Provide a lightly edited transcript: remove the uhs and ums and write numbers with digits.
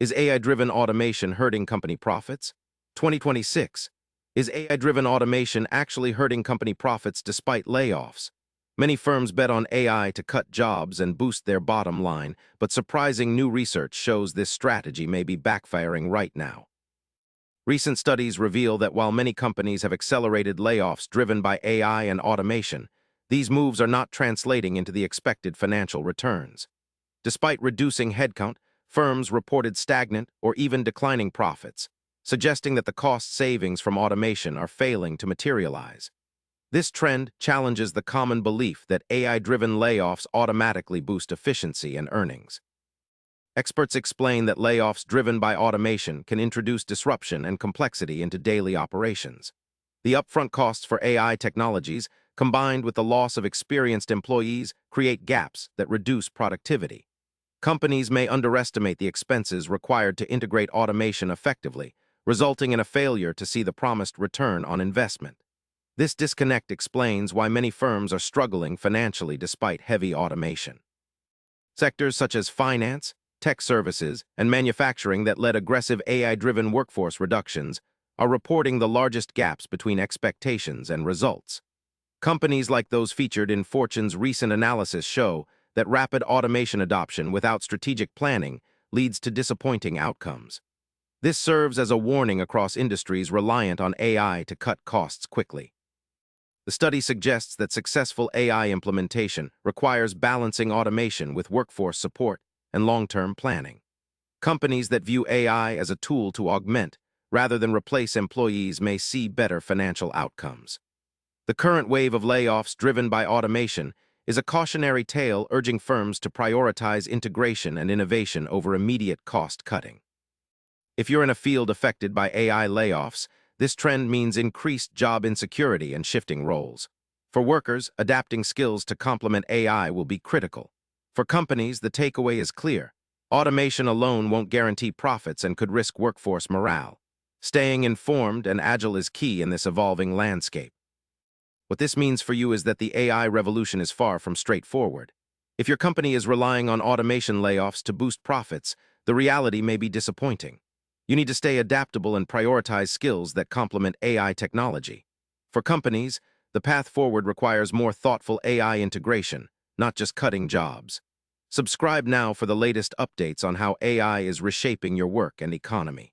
Is AI-driven automation hurting company profits? 2026. Is AI-driven automation actually hurting company profits despite layoffs? Many firms bet on AI to cut jobs and boost their bottom line, but surprising new research shows this strategy may be backfiring right now. Recent studies reveal that while many companies have accelerated layoffs driven by AI and automation, these moves are not translating into the expected financial returns. Despite reducing headcount, firms reported stagnant or even declining profits, suggesting that the cost savings from automation are failing to materialize. This trend challenges the common belief that AI-driven layoffs automatically boost efficiency and earnings. Experts explain that layoffs driven by automation can introduce disruption and complexity into daily operations. The upfront costs for AI technologies, combined with the loss of experienced employees, create gaps that reduce productivity. Companies may underestimate the expenses required to integrate automation effectively, resulting in a failure to see the promised return on investment. This disconnect explains why many firms are struggling financially despite heavy automation. Sectors such as finance, tech services, and manufacturing that led aggressive AI-driven workforce reductions are reporting the largest gaps between expectations and results. Companies like those featured in Fortune's recent analysis show that rapid automation adoption without strategic planning leads to disappointing outcomes. This serves as a warning across industries reliant on AI to cut costs quickly. The study suggests that successful AI implementation requires balancing automation with workforce support and long-term planning. Companies that view AI as a tool to augment rather than replace employees may see better financial outcomes. The current wave of layoffs driven by automation is a cautionary tale urging firms to prioritize integration and innovation over immediate cost-cutting. If you're in a field affected by AI layoffs, this trend means increased job insecurity and shifting roles. For workers, adapting skills to complement AI will be critical. For companies, the takeaway is clear. Automation alone won't guarantee profits and could risk workforce morale. Staying informed and agile is key in this evolving landscape. What this means for you is that the AI revolution is far from straightforward. If your company is relying on automation layoffs to boost profits, the reality may be disappointing. You need to stay adaptable and prioritize skills that complement AI technology. For companies, the path forward requires more thoughtful AI integration, not just cutting jobs. Subscribe now for the latest updates on how AI is reshaping your work and economy.